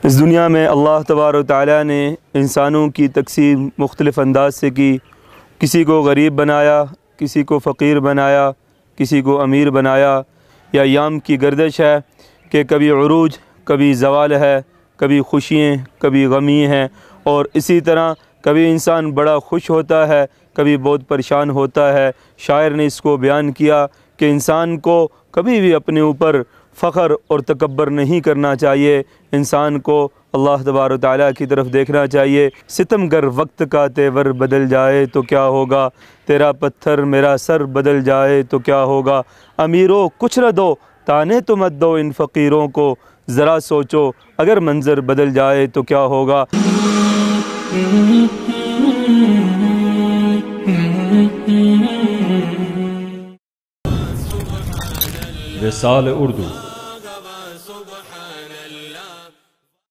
इस दुनिया में अल्लाह तबारक व तआला ने इंसानों की तक़सीम मुख्तलिफ़ अंदाज से की। किसी को गरीब बनाया, किसी को फ़कीर बनाया, किसी को अमीर बनाया। या याम की गर्दिश है कि कभी उरूज, कभी ज़वाल है, कभी खुशियाँ, कभी गमी हैं। और इसी तरह कभी इंसान बड़ा खुश होता है, कभी बहुत परेशान होता है। शायर ने इसको बयान किया कि इंसान को कभी भी अपने ऊपर फ़ख्र और तकब्बर नहीं करना चाहिए। इंसान को अल्लाह तबारक तआला की तरफ देखना चाहिए। सितमगर वक्त का तेवर बदल जाए तो क्या होगा, तेरा पत्थर मेरा सर बदल जाए तो क्या होगा। अमीरों कुछ न दो, ताने तो मत दो इन फ़कीरों को, ज़रा सोचो अगर मंज़र बदल जाए तो क्या होगा। रिसाल उर्दू